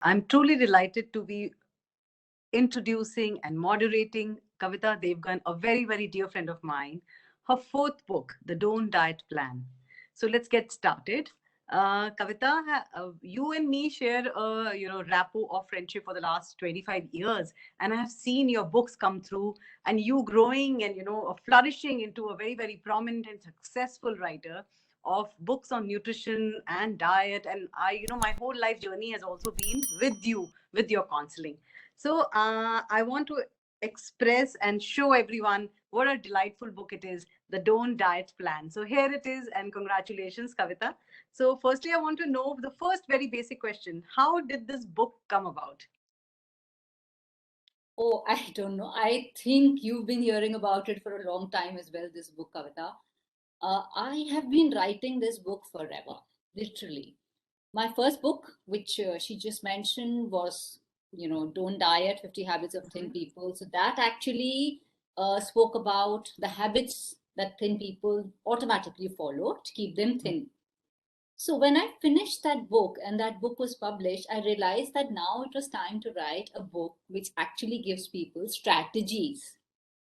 I'm truly delighted to be introducing and moderating Kavita Devgan, a very, very dear friend of mine, her fourth book, The Don't Diet Plan. So let's get started. Kavita, you and me share a rapport of friendship for the last 25 years, and I have seen your books come through, and you growing and flourishing into a very, very prominent and successful writer of books on nutrition and diet. And my whole life journey has also been with you, with your counseling. So I want to express and show everyone what a delightful book it is, The Don't Diet Plan. So here it is, and congratulations, Kavita. So firstly, I want to know the first very basic question. How did this book come about? Oh, I don't know. I think you've been hearing about it for a long time as well, this book, Kavita. I have been writing this book forever, literally. My first book, which she just mentioned, was, Don't Diet, 50 Habits of Thin People. So that actually spoke about the habits that thin people automatically follow to keep them thin. So when I finished that book and that book was published, I realized that now it was time to write a book which actually gives people strategies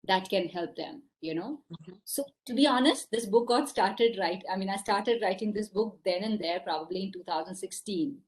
that can help them. So to be honest, this book got started I started writing this book then and there, probably in 2016.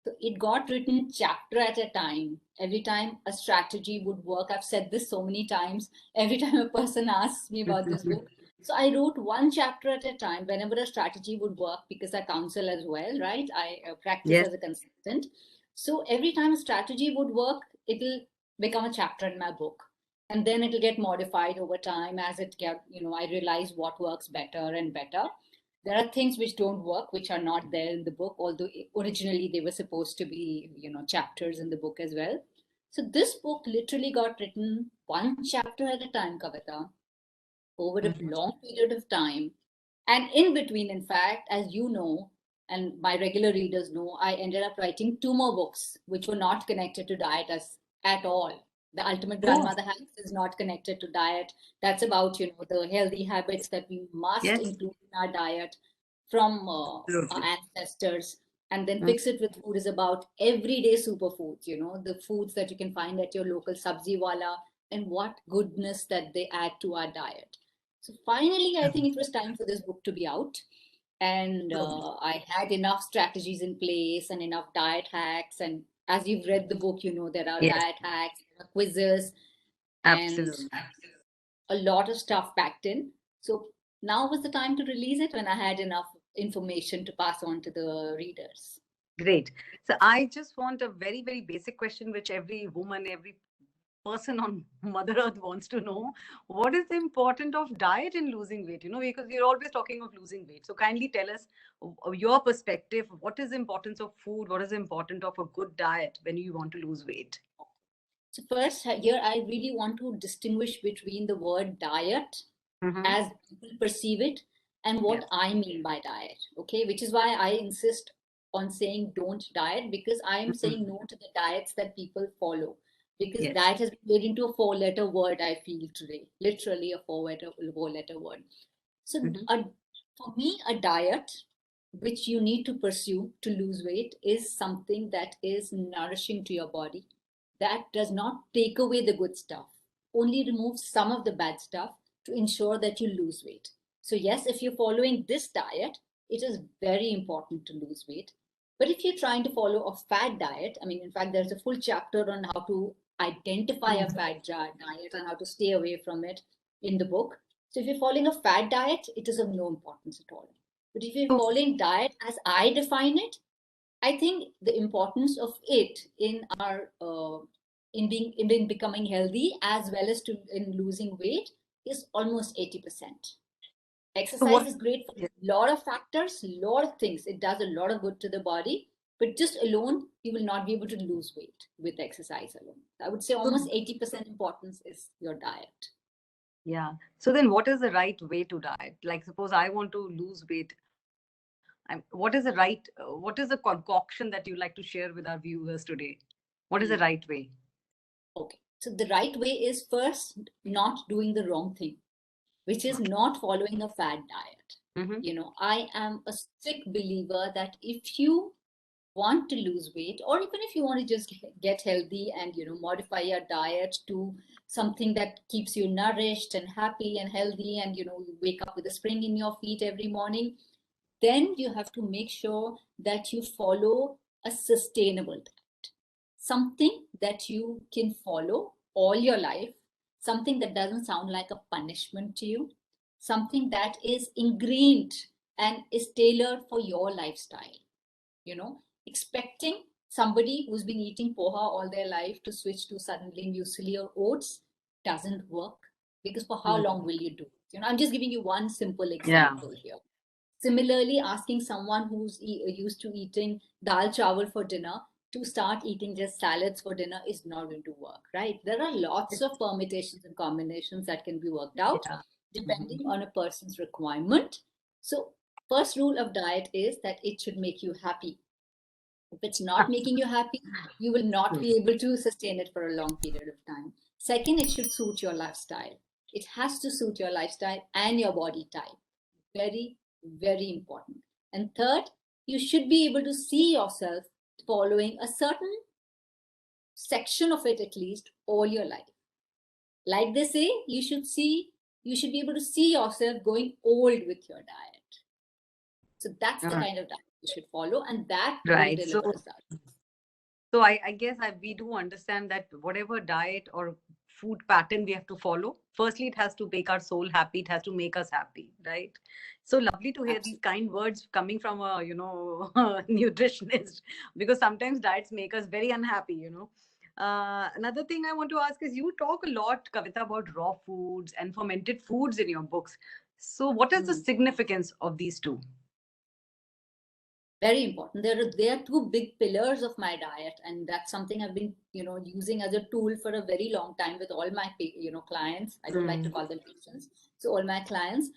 So it got written chapter at a time. Every time a strategy would work, I've said this so many times, every time a person asks me about this book. So I wrote one chapter at a time whenever a strategy would work, because I counsel as well, right? I practice Yes. as a consultant. So every time a strategy would work, it'll become a chapter in my book. And then it'll get modified over time as I realize what works better and better. There are things which don't work, which are not there in the book, although originally they were supposed to be, chapters in the book as well. So this book literally got written one chapter at a time, Kavita, over a Mhm. long period of time. And in between, in fact, as you know, and my regular readers know, I ended up writing two more books, which were not connected to diet at all. The Ultimate Oh, Grandmother Hacks is not connected to diet. That's about, the healthy habits that we must yes. include in our diet from our Absolutely. ancestors. And then Mm. Fix It with Food is about everyday superfoods, the foods that you can find at your local sabzi wala, and what goodness that they add to our diet. So finally, I think it was time for this book to be out. And I had enough strategies in place and enough diet hacks. And as you've read the book, there are Yes, diet hacks, there are quizzes, and absolutely. a lot of stuff packed in. So now was the time to release it when I had enough information to pass on to the readers. Great. So I just want a very, very basic question, which every woman, every person on Mother Earth wants to know. What is the importance of diet in losing weight? Because we're always talking of losing weight. So kindly tell us your perspective. What is the importance of food? What is the importance of a good diet when you want to lose weight? So first, here I really want to distinguish between the word diet Mm-hmm. as people perceive it and what Yes. I mean by diet. Okay, which is why I insist on saying don't diet, because I am Mhm. saying no to the diets that people follow. Because Yes. diet has been made into a four-letter word, I feel today, literally a four-letter word. So, Mm-hmm. for me, a diet which you need to pursue to lose weight is something that is nourishing to your body, that does not take away the good stuff, only removes some of the bad stuff to ensure that you lose weight. So, yes, if you're following this diet, it is very important to lose weight. But if you're trying to follow a fad diet, I mean, in fact, there's a full chapter on how to identify a diet and how to stay away from it in the book. So, if you're following a fad diet, it is of no importance at all. But if you're So, following diet as I define it, I think the importance of it in our in becoming healthy as well as to in losing weight is almost 80%. so Exercise what? is great for Yes. a lot of factors, a lot of things. It does a lot of good to the body, but just alone, you will not be able to lose weight with exercise alone. I would say almost So, 80% importance is your diet. yeah. So then, what is the right way to diet? Like, suppose I want to lose weight. What is the right? What is the concoction that you like to share with our viewers today? What is the Mm. right way? Okay. So the right way is first not doing the wrong thing, which is not following a fad diet. Mm-hmm. I am a strict believer that if you want to lose weight, or even if you want to just get healthy and modify your diet to something that keeps you nourished and happy and healthy, and you wake up with a spring in your feet every morning, then you have to make sure that you follow a sustainable diet, something that you can follow all your life, something that doesn't sound like a punishment to you, something that is ingrained and is tailored for your lifestyle. Expecting somebody who's been eating poha all their life to switch to suddenly muesli or oats doesn't work, because for how long will you do it? I'm just giving you one simple example here. Similarly, asking someone who's used to eating dal chawal for dinner to start eating just salads for dinner is not going to work, right? There are lots of permutations and combinations that can be worked out depending on a person's requirement. So, first rule of diet is that it should make you happy. If it's not making you happy, you will not be able to sustain it for a long period of time. Second, it should suit your lifestyle. It has to suit your lifestyle and your body type. Very, very important. And third, you should be able to see yourself following a certain section of it at least all your life. Like they say, you should be able to see yourself going old with your diet. So that's the kind of diet you should follow, and that will deliver results. So I guess we do understand that whatever diet or food pattern we have to follow, firstly, it has to make our soul happy. It has to make us happy, right? So lovely to hear these kind words coming from a, nutritionist, because sometimes diets make us very unhappy. Another thing I want to ask is, you talk a lot, Kavita, about raw foods and fermented foods in your books. So what is the significance of these two? Very important. There are two big pillars of my diet, and that's something I've been using as a tool for a very long time with all my clients. I don't like to call them patients, so all my clients,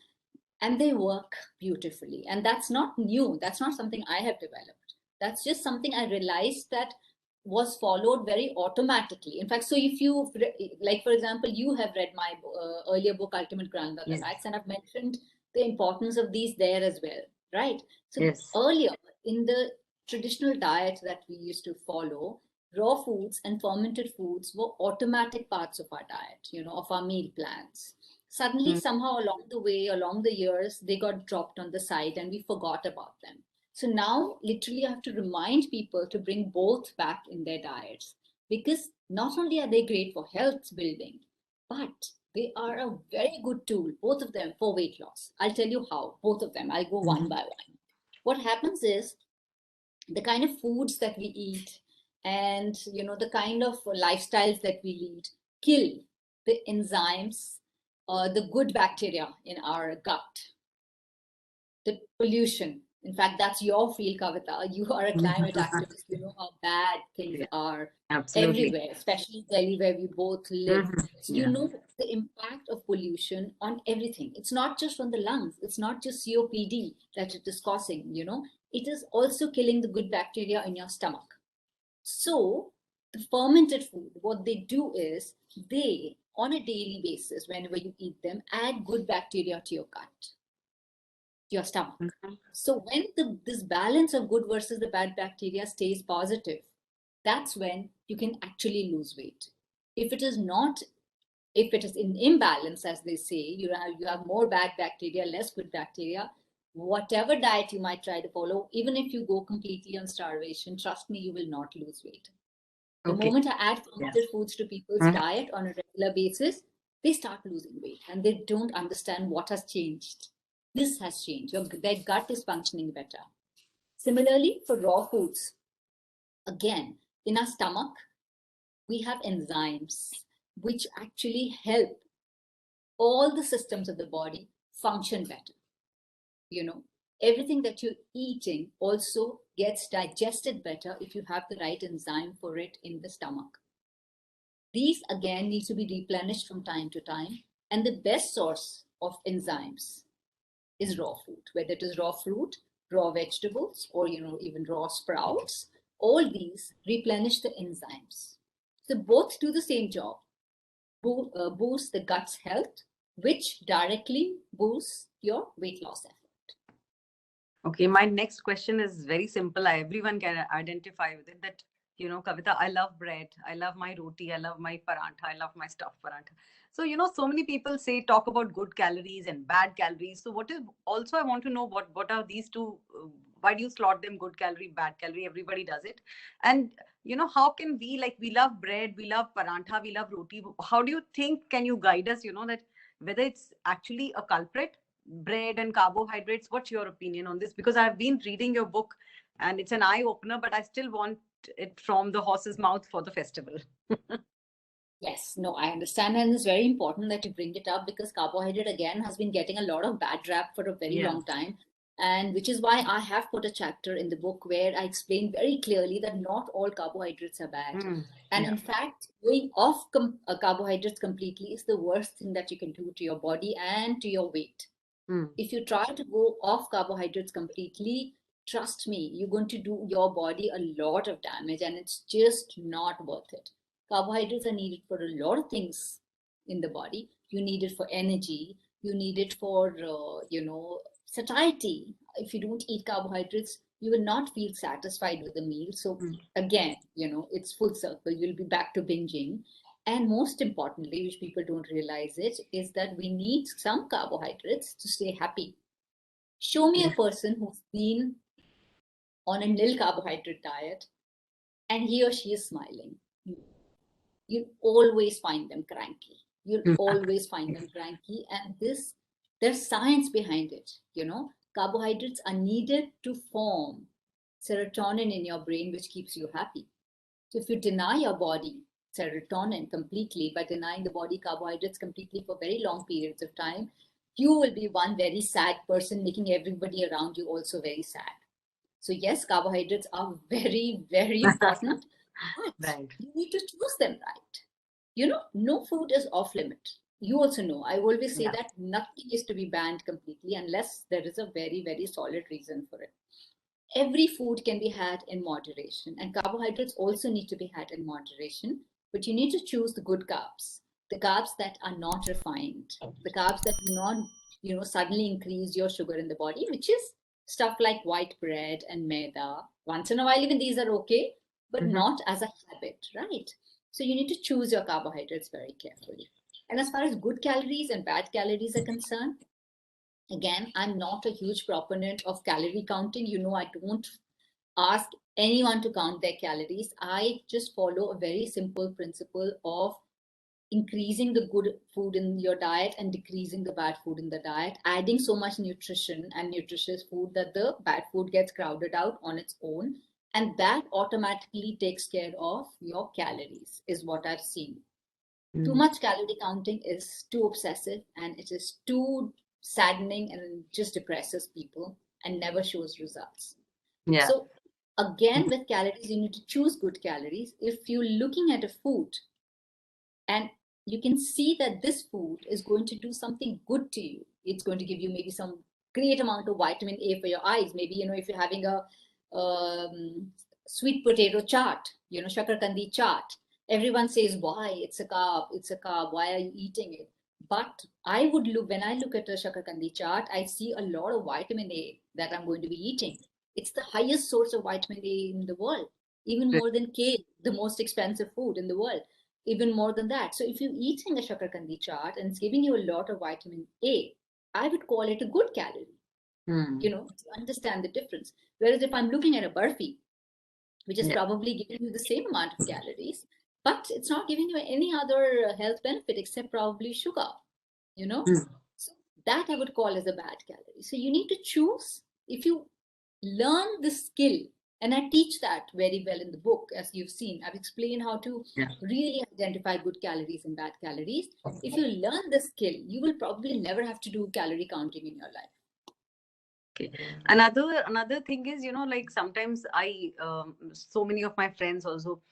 and they work beautifully. And that's not new. That's not something I have developed. That's just something I realized that was followed very automatically. In fact, so if you like, for example, you have read my earlier book, Ultimate Granular Diets, and I've mentioned the importance of these there as well, right? So earlier in the traditional diet that we used to follow, raw foods and fermented foods were automatic parts of our diet, of our meal plans. Suddenly, somehow along the way, along the years, they got dropped on the side and we forgot about them. So now, literally, I have to remind people to bring both back in their diets, because not only are they great for health building, but they are a very good tool, both of them, for weight loss. I'll tell you how, both of them. I'll go one by one. What happens is, the kind of foods that we eat and the kind of lifestyles that we lead kill the enzymes, the good bacteria in our gut, the pollution. In fact, that's your field, Kavita. You are a climate activist. You know how bad things are everywhere, especially Delhi, where we both live. So you know the impact of pollution on everything. It's not just on the lungs. It's not just COPD that it is causing, It is also killing the good bacteria in your stomach. So the fermented food, what they do is, they, on a daily basis, whenever you eat them, add good bacteria to your gut, your stomach. So when this balance of good versus the bad bacteria stays positive, that's when you can actually lose weight. If it is in imbalance, as they say, you have more bad bacteria, less good bacteria, whatever diet you might try to follow, even if you go completely on starvation, trust me, you will not lose weight. The moment I add fermented foods to people's diet on a regular basis, they start losing weight and they don't understand what has changed. This has changed. Their gut is functioning better. Similarly, for raw foods, again, in our stomach, we have enzymes which actually help all the systems of the body function better. Everything that you're eating also gets digested better if you have the right enzyme for it in the stomach. These again need to be replenished from time to time. And the best source of enzymes is raw food, whether it is raw fruit, raw vegetables, or even raw sprouts. All these replenish the enzymes. So both do the same job, boost the gut's health, which directly boosts your weight loss effort. Okay, my next question is very simple. Everyone can identify with it. That, Kavita, I love bread. I love my roti. I love my parantha. I love my stuffed parantha. So, so many people say talk about good calories and bad calories. So, what is also I want to know what are these two? Why do you slot them good calorie, bad calorie? Everybody does it, and how can we love bread, we love parantha, we love roti. How do you think? Can you guide us? That whether it's actually a culprit, bread and carbohydrates. What's your opinion on this? Because I've been reading your book and it's an eye opener, but I still want it from the horse's mouth for the festival. Yes, no, I understand. And it's very important that you bring it up because carbohydrate, again, has been getting a lot of bad rap for a very Yeah. long time. And which is why I have put a chapter in the book where I explain very clearly that not all carbohydrates are bad. And Yeah. in fact, going off carbohydrates completely is the worst thing that you can do to your body and to your weight. Mm. If you try to go off carbohydrates completely, trust me, you're going to do your body a lot of damage and it's just not worth it. Carbohydrates are needed for a lot of things in the body. You need it for energy, you need it for, satiety. If you don't eat carbohydrates, you will not feel satisfied with the meal. So, Mm. again, it's full circle. You'll be back to binging. And most importantly, which people don't realize it, is that we need some carbohydrates to stay happy. Show me a Yeah. person who's been on a nil carbohydrate diet and he or she is smiling. You'll always find them cranky. You'll Mm. always find them cranky. And there's science behind it. Carbohydrates are needed to form serotonin in your brain, which keeps you happy. So if you deny your body serotonin completely by denying the body carbohydrates completely for very long periods of time, you will be one very sad person, making everybody around you also very sad. So yes, carbohydrates are very, very important, but Right. you need to choose them right. No food is off limit. You also know, I always say Yeah. that nothing is to be banned completely unless there is a very, very solid reason for it. Every food can be had in moderation, and carbohydrates also need to be had in moderation, but you need to choose the carbs that are not refined, the carbs that do not suddenly increase your sugar in the body, which is stuff like white bread and maida. Once in a while even these are okay, but Hmm. not as a habit, right? So you need to choose your carbohydrates very carefully. And as far as good calories and bad calories are concerned, again, I'm not a huge proponent of calorie counting. I don't ask anyone to count their calories. I just follow a very simple principle of increasing the good food in your diet and decreasing the bad food in the diet, adding so much nutrition and nutritious food that the bad food gets crowded out on its own. And that automatically takes care of your calories, is what I've seen. Too Mm. much calorie counting is too obsessive and it is too saddening and just depresses people and never shows results. Yeah. So, again, with calories, you need to choose good calories. If you're looking at a food and you can see that this food is going to do something good to you, it's going to give you maybe some great amount of vitamin A for your eyes. Maybe, if you're having a sweet potato chaat, shakarkandi chaat, everyone says, why? It's a carb. Why are you eating it? But when I look at a shakarkandi chaat, I see a lot of vitamin A that I'm going to be eating. It's the highest source of vitamin A in the world, even more than kale, the most expensive food in the world, even more than that. So if you're eating a shakarkandi chaat and it's giving you a lot of vitamin A, I would call it a good calorie, Mm. to understand the difference. Whereas if I'm looking at a burfi, which is Yeah. probably giving you the same amount of calories, but it's not giving you any other health benefit except probably sugar, you know? Mm. So that I would call as a bad calorie. So you need to choose. If you learn the skill, and I teach that very well in the book, as you've seen, I've explained how to Yeah. really identify good calories and bad calories. If you learn the skill, you will probably never have to do calorie counting in your life. Okay. Another thing is, like sometimes so many of my friends also,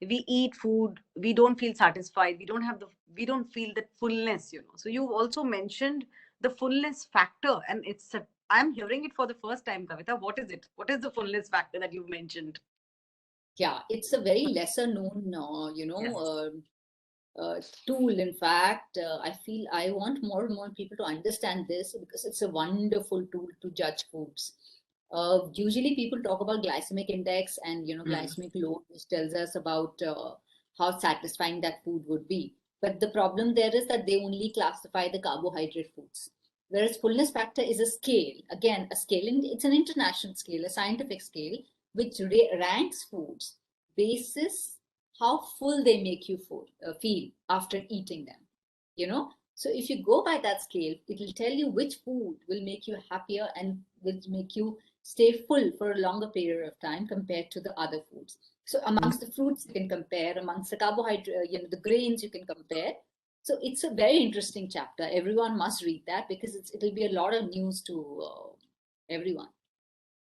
we eat food, we don't feel satisfied, we don't feel that fullness. So you also mentioned the fullness factor, and I'm hearing it for the first time, Kavita. What is it? What is the fullness factor that you've mentioned? Yeah, it's a very lesser known, Yeah. tool. In fact, I feel I want more and more people to understand this because it's a wonderful tool to judge foods. Usually people talk about glycemic index and glycemic load, which tells us about how satisfying that food would be. But the problem there is that they only classify the carbohydrate foods. Whereas fullness factor is a scale, again, a scale, and it's an international scale, a scientific scale, which ranks foods basis how full they make you feel after eating them. So if you go by that scale, it will tell you which food will make you happier and will make you stay full for a longer period of time compared to the other foods. So amongst the fruits you can compare, amongst the carbohydrate, the grains you can compare. So it's a very interesting chapter. Everyone must read that because it'll be a lot of news to everyone.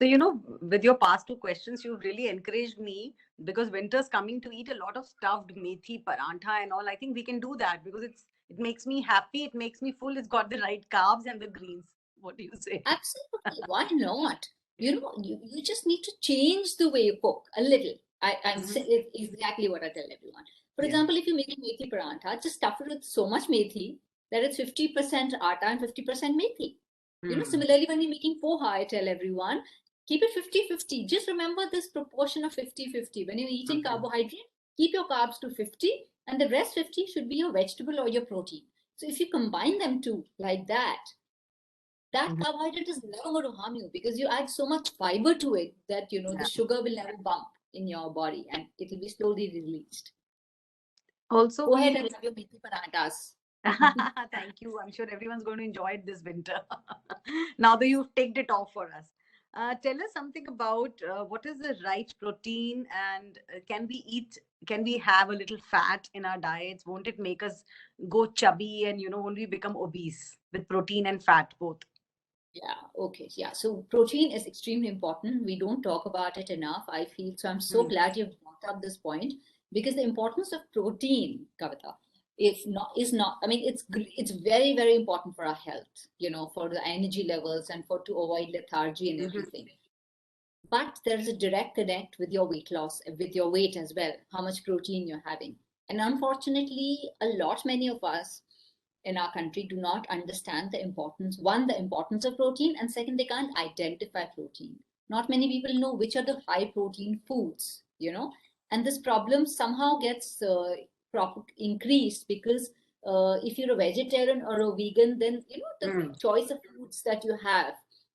So, with your past two questions, you've really encouraged me because winter's coming to eat a lot of stuffed methi, parantha and all. I think we can do that because it makes me happy, it makes me full, it's got the right carbs and the greens. What do you say? Absolutely. Why not? You just need to change the way you cook a little. I'm saying it's exactly what I tell everyone. For example, if you make a methi parantha, just stuff it with so much methi that it's 50% atta and 50% methi. Similarly, when you're making poha, I tell everyone, keep it 50-50. Just remember this proportion of 50-50. When you're eating carbohydrate, keep your carbs to 50 and the rest 50 should be your vegetable or your protein. So if you combine them two like that carbohydrate is never going to harm you because you add so much fiber to it that the sugar will never bump in your body and it will be slowly released. Also, go ahead and have your methi paranthas. Thank you. I'm sure everyone's going to enjoy it this winter. Now that you've ticked it off for us. Tell us something about what is the right protein and can we have a little fat in our diets? Won't it make us go chubby and, only become obese with protein and fat both? Yeah, okay. Yeah, so protein is extremely important. We don't talk about it enough, I feel. So I'm so glad you've brought up this point because the importance of protein, Kavita, I mean, it's very, very important for our health, for the energy levels and to avoid lethargy and everything. But there's a direct connect with your weight loss, with your weight as well, how much protein you're having. And unfortunately, many of us in our country do not understand the importance of protein, and second, they can't identify protein. Not many people know which are the high protein foods, and this problem somehow gets increased because if you're a vegetarian or a vegan, then the choice of foods that you have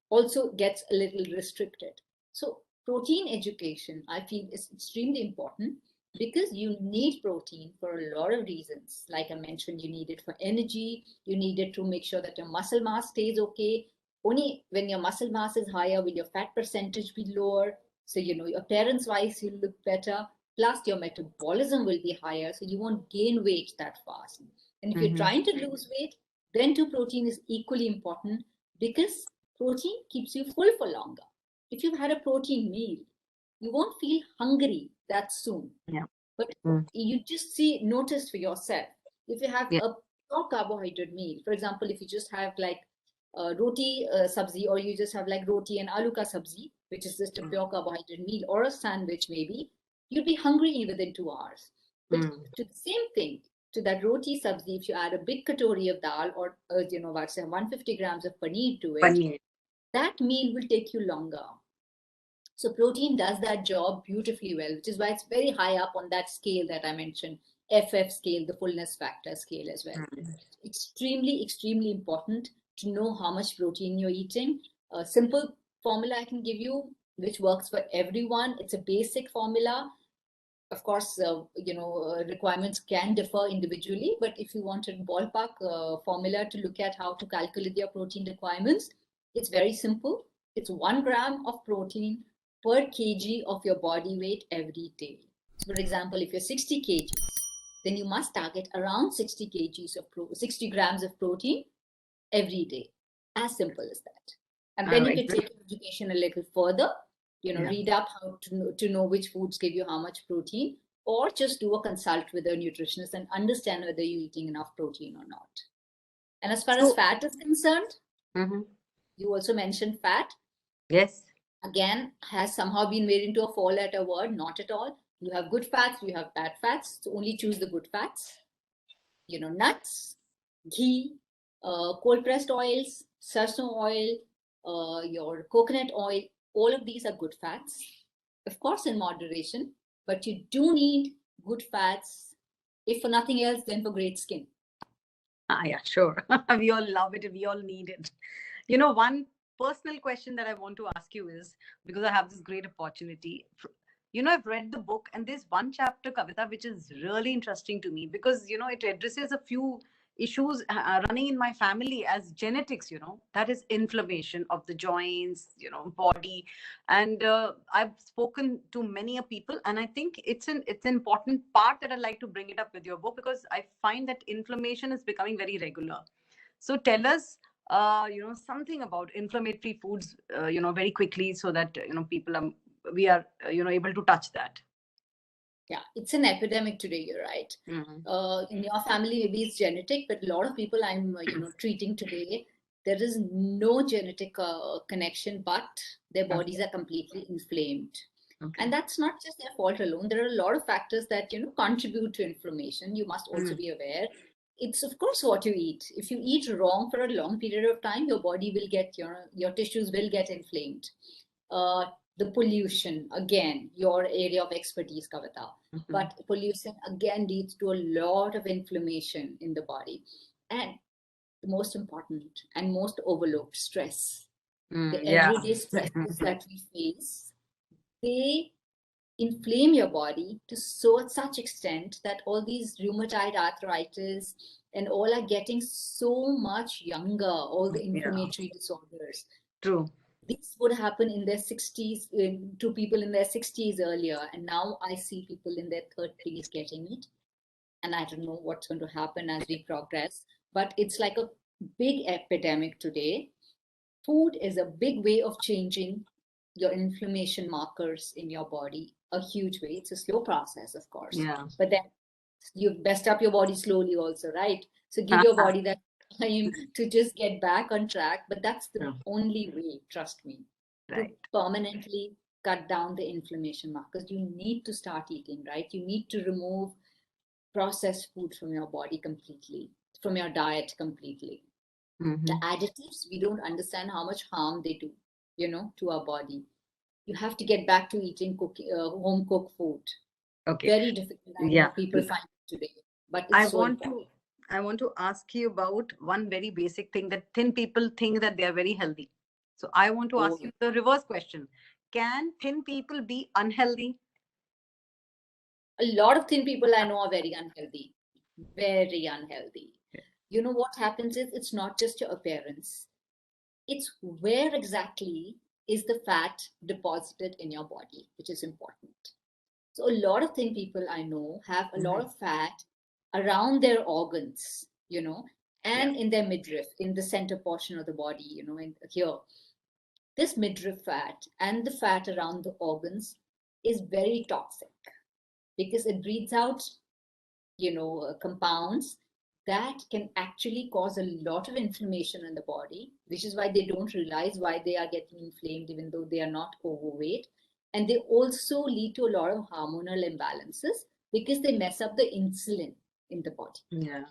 also gets a little restricted. So protein education, I feel, is extremely important because you need protein for a lot of reasons. Like I mentioned, you need it for energy, you need it to make sure that your muscle mass stays okay. Only when your muscle mass is higher will your fat percentage be lower. So, your appearance wise, you'll look better. Plus, your metabolism will be higher, so you won't gain weight that fast. And if you're trying to lose weight, then too protein is equally important because protein keeps you full for longer. If you've had a protein meal, you won't feel hungry that soon. Yeah. But you just notice for yourself. If you have a pure carbohydrate meal, for example, if you just have like roti sabzi, or you just have like roti and aloo ka sabzi, which is just a pure carbohydrate meal, or a sandwich maybe, you'd be hungry within 2 hours. But to the same thing, to that roti sabzi, if you add a big katori of dal or, 150 grams of paneer to it, that meal will take you longer. So protein does that job beautifully well, which is why it's very high up on that scale that I mentioned, FF scale, the fullness factor scale as well. Extremely, extremely important to know how much protein you're eating. A simple formula I can give you, which works for everyone. It's a basic formula. Of course, requirements can differ individually, but if you want a ballpark formula to look at how to calculate your protein requirements, it's very simple. It's 1 gram of protein per kg of your body weight every day. So, for example, if you're 60 kgs, then you must target around 60 kgs of 60 grams of protein every day. As simple as that. And then you can take your education a little further. Read up how to know which foods give you how much protein, or just do a consult with a nutritionist and understand whether you're eating enough protein or not. And as far as fat is concerned, you also mentioned fat. Yes. Again, has somehow been made into a four-letter word. Not at all. You have good fats, you have bad fats. So only choose the good fats. Nuts, ghee, cold pressed oils, sarson oil, your coconut oil. all of these are good fats, of course, in moderation, but you do need good fats, if for nothing else, then for great skin. Yeah, sure. We all love it. We all need it. One personal question that I want to ask you is, because I have this great opportunity. I've read the book, and there's one chapter, Kavita, which is really interesting to me because, it addresses a few issues running in my family as genetics, that is inflammation of the joints, body. And I've spoken to many people, and I think it's an important part that I'd like to bring it up with your book because I find that inflammation is becoming very regular. So tell us, something about inflammatory foods, very quickly, so that we are, able to touch that. Yeah, it's an epidemic today, you're right. In your family, maybe it's genetic, but a lot of people I'm, treating today, there is no genetic connection, but their bodies are completely inflamed. Okay. And that's not just their fault alone. There are a lot of factors that, contribute to inflammation. You must also be aware. It's, of course, what you eat. If you eat wrong for a long period of time, your body will get, your tissues will get inflamed. The pollution, again, your area of expertise, Kavita. But pollution, again, leads to a lot of inflammation in the body. And the most important and most overlooked, stress. The everyday stresses that we face, they inflame your body to such extent that all these rheumatoid arthritis and all are getting so much younger, all the inflammatory disorders. True. This would happen in their 60s, to people in their 60s earlier. And now I see people in their 30s getting it. And I don't know what's going to happen as we progress. But it's like a big epidemic today. Food is a big way of changing your inflammation markers in your body, a huge way. It's a slow process, of course. Yeah. But then you best up your body slowly also, right? So give your body that time to just get back on track. But that's the only way, trust me, to permanently cut down the inflammation markers. You need to start eating, right? You need to remove processed food from your body completely, from your diet completely. The additives, we don't understand how much harm they do, to our body. You have to get back to eating home cooked food. Okay. Very difficult. I know people find it today, but it's I want to ask you about one very basic thing that thin people think that they are very healthy. So I want to ask you the reverse question. Can thin people be unhealthy? A lot of thin people I know are very unhealthy. Very unhealthy. You know what happens is it's not just your appearance. It's where exactly is the fat deposited in your body, which is important. So a lot of thin people I know have a lot of fat around their organs, and in their midriff, in the center portion of the body, in here. This midriff fat and the fat around the organs is very toxic because it breathes out, compounds that can actually cause a lot of inflammation in the body, which is why they don't realize why they are getting inflamed, even though they are not overweight. And they also lead to a lot of hormonal imbalances because they mess up the insulin in the body. Yeah.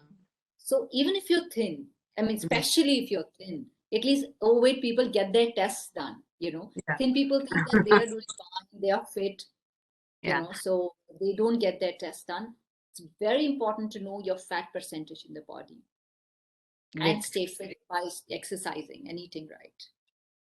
So even if you're thin, I mean, especially if you're thin, at least overweight people get their tests done, Thin people think that they are doing fine, they are fit, so they don't get their tests done. It's very important to know your fat percentage in the body and stay fit by exercising and eating right.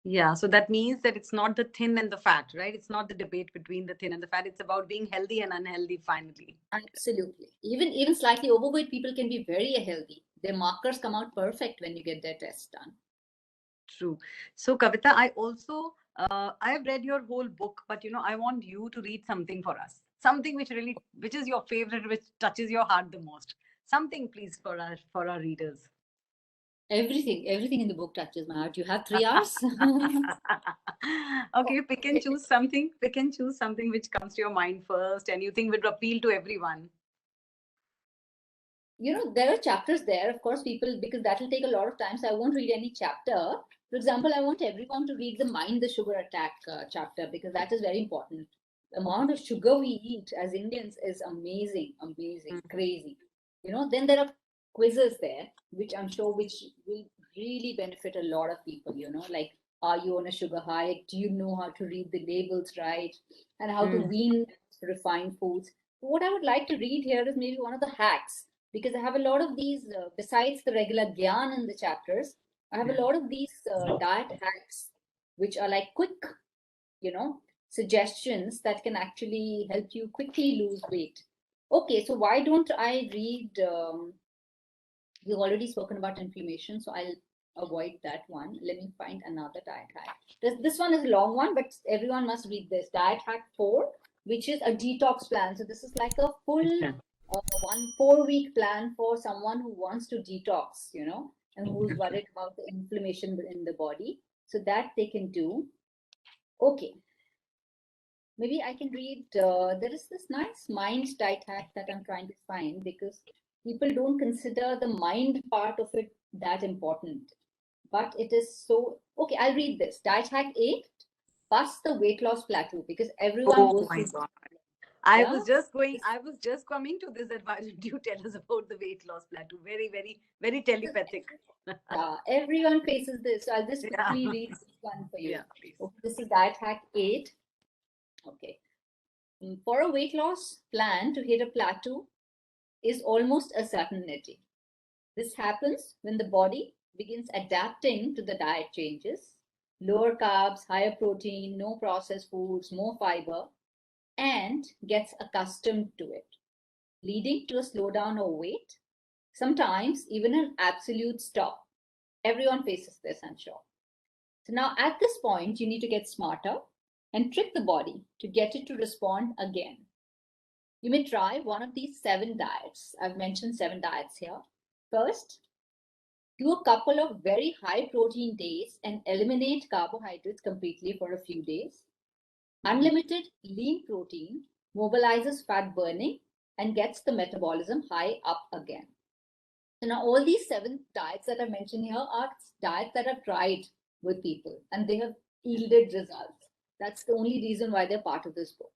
Yeah, so that means that it's not the thin and the fat, right? It's not the debate between the thin and the fat. It's about being healthy and unhealthy finally. Absolutely. Even slightly overweight people can be very healthy. Their markers come out perfect when you get their tests done. True. So Kavita, I also I've read your whole book, but I want you to read something for us. Something which is your favorite, which touches your heart the most. Something, please, for our readers. Everything in the book touches my heart. You have 3 hours. Okay, pick and choose something. Pick and choose something which comes to your mind first, and you think would appeal to everyone. There are chapters there, of course, people, because that will take a lot of time. So I won't read any chapter. For example, I want everyone to read the Mind the Sugar Attack chapter, because that is very important. The amount of sugar we eat as Indians is amazing, crazy. Then there are quizzes there, which I'm sure which will really benefit a lot of people, like Are you on a sugar high? Do you know how to read the labels right? And how to Mm. wean refined foods. What I would like to read here is maybe one of the hacks, because I have a lot of these, besides the regular gyan in the chapters, I have a lot of these diet hacks, which are like quick, suggestions that can actually help you quickly lose weight. Okay, so why don't I read? We've already spoken about inflammation, so I'll avoid that one. Let me find another diet hack. This one is a long one, but everyone must read this. Diet hack 4, which is a detox plan. So this is like a full Okay. 4-week plan for someone who wants to detox, and who's Okay. worried about the inflammation in the body. So that they can do. Okay, maybe I can read. There is this nice mind diet hack that I'm trying to find, because people don't consider the mind part of it that important. But it is so okay. I'll read this. Diet hack 8, bust the weight loss plateau, because everyone Oh goes my through this. God. Yeah. I was just coming to this advice. Do you tell us about the weight loss plateau? Very, very, very telepathic. Yeah, everyone faces this. So I'll just Yeah. quickly read this one for you. Yeah, please. Okay, this is diet hack 8. Okay. For a weight loss plan to hit a plateau is almost a certainty. This happens when the body begins adapting to the diet changes: lower carbs, higher protein, no processed foods, more fiber, and gets accustomed to it, leading to a slowdown of weight, sometimes even an absolute stop. Everyone faces this, I'm sure. So now at this point, you need to get smarter and trick the body to get it to respond again. You may try one of these 7 diets. I've mentioned 7 diets here. First, do a couple of very high protein days and eliminate carbohydrates completely for a few days. Unlimited lean protein mobilizes fat burning and gets the metabolism high up again. So now all these 7 diets that I mentioned here are diets that I've tried with people and they have yielded results. That's the only reason why they're part of this book.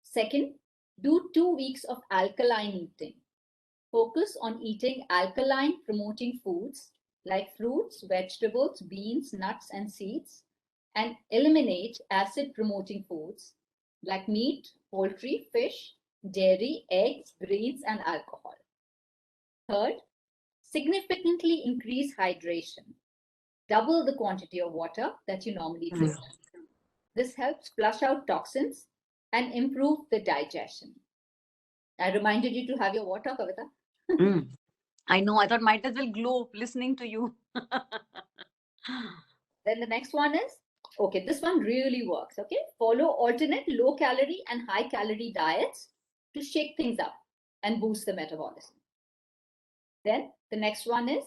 Second, do 2 weeks of alkaline eating. Focus on eating alkaline promoting foods like fruits, vegetables, beans, nuts, and seeds, and eliminate acid promoting foods like meat, poultry, fish, dairy, eggs, grains, and alcohol. Third, significantly increase hydration. Double the quantity of water that you normally drink. This helps flush out toxins and improve the digestion. I reminded you to have your water, Kavita. Mm. I know. I thought might as well glow listening to you. Then the next one is, okay, this one really works. Okay, follow alternate low calorie and high calorie diets to shake things up and boost the metabolism. Then the next one is,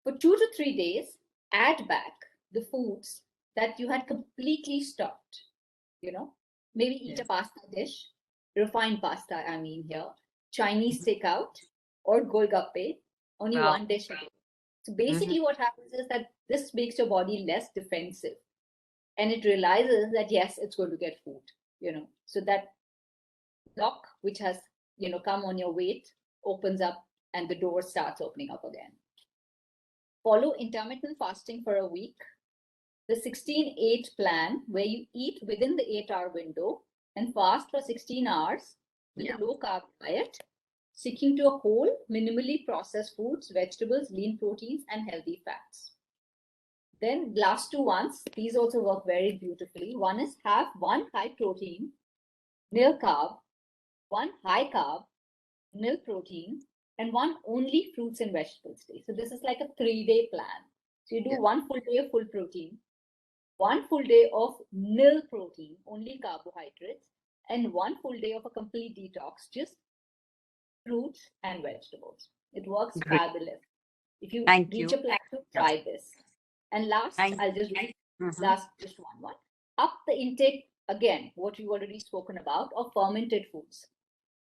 for 2 to 3 days, add back the foods that you had completely stopped. Maybe eat a pasta dish, refined pasta, I mean here, Chinese takeout, or golgappe, only Wow. one dish a day. So basically, what happens is that this makes your body less defensive, and it realizes that yes, it's going to get food. So that block which has come on your weight opens up, and the door starts opening up again. Follow intermittent fasting for a week. The 16-8 plan, where you eat within the 8-hour window and fast for 16 hours with a low carb diet, sticking to a whole, minimally processed foods, vegetables, lean proteins, and healthy fats. Then last 2 ones, these also work very beautifully. One is have 1 high protein, nil carb, 1 high carb, nil protein, and 1 only fruits and vegetables day. So this is like a 3-day plan. So you do 1 full day of full protein, 1 full day of nil protein, only carbohydrates, and 1 full day of a complete detox, just fruits and vegetables. It works Great. fabulous. If you Thank reach you. a plateau, try this. And last, Thank I'll just read Mhm. last just one. Up the intake again, what we've already spoken about, of fermented foods.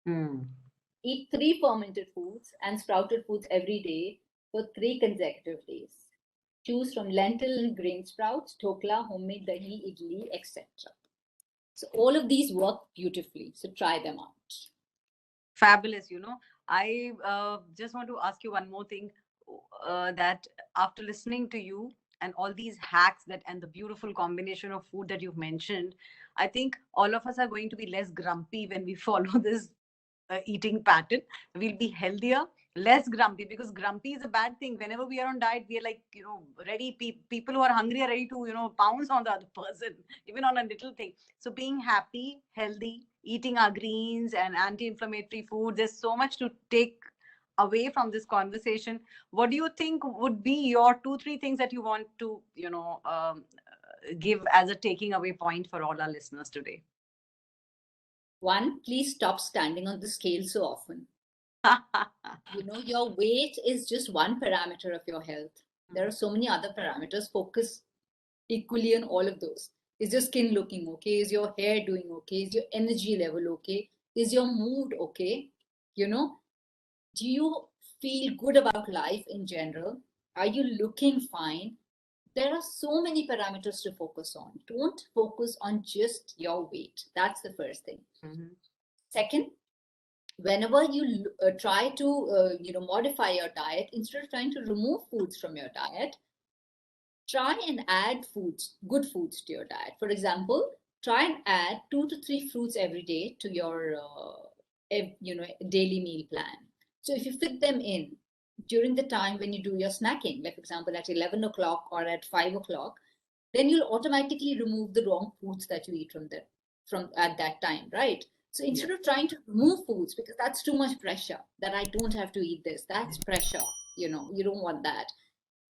Mm. Eat 3 fermented foods and sprouted foods every day for 3 consecutive days. Choose from lentil and grain sprouts, dhokla, homemade dahi, idli, etc. So all of these work beautifully. So try them out. Fabulous. I just want to ask you one more thing, that after listening to you, and all these hacks that and the beautiful combination of food that you've mentioned, I think all of us are going to be less grumpy when we follow this eating pattern. We'll be healthier, less grumpy, because grumpy is a bad thing. Whenever we are on diet, we are like, ready. People who are hungry are ready to, pounce on the other person, even on a little thing. So being happy, healthy, eating our greens and anti-inflammatory food, there's so much to take away from this conversation. What do you think would be your 2 3 things that you want to give as a taking away point for all our listeners today? One, please stop standing on the scale so often. Your weight is just one parameter of your health. There are so many other parameters. Focus equally on all of those. Is your skin looking okay? Is your hair doing okay? Is your energy level okay? Is your mood okay? Do you feel good about life in general? Are you looking fine? There are so many parameters to focus on. Don't focus on just your weight. That's the first thing. Mm-hmm. Second, whenever you try to modify your diet, instead of trying to remove foods from your diet, try and add good foods to your diet. For example, try and add 2 to 3 fruits every day to your daily meal plan. So if you fit them in during the time when you do your snacking, like for example at 11 o'clock or at 5 o'clock, then you'll automatically remove the wrong foods that you eat from at that time, right? So instead of trying to remove foods, because that's too much pressure, that I don't have to eat this, that's pressure, you don't want that.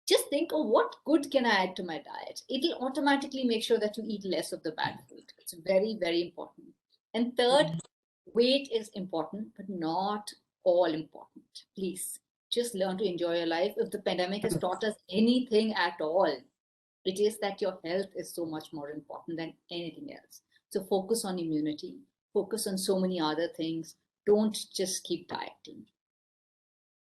Just think, oh, what good can I add to my diet? It'll automatically make sure that you eat less of the bad food. It's very, very important. And third, weight is important, but not all important. Please, just learn to enjoy your life. If the pandemic has taught us anything at all, it is that your health is so much more important than anything else. So focus on immunity, focus on so many other things. Don't just keep dieting.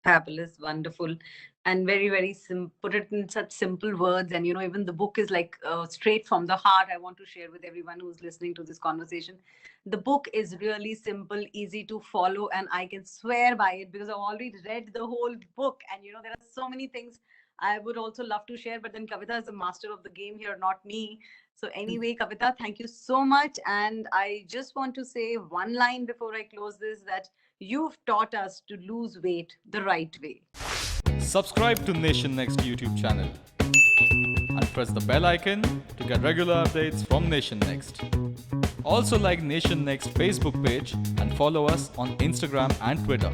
Fabulous, wonderful, and very, very put it in such simple words. And even the book is like straight from the heart. I want to share with everyone who's listening to this conversation. The book is really simple, easy to follow, and I can swear by it because I've already read the whole book. And there are so many things I would also love to share, but then Kavita is the master of the game here, not me. So anyway, Kavita, thank you so much. And I just want to say one line before I close this, that you've taught us to lose weight the right way. Subscribe to Nation Next YouTube channel and press the bell icon to get regular updates from Nation Next. Also like Nation Next Facebook page and follow us on Instagram and Twitter.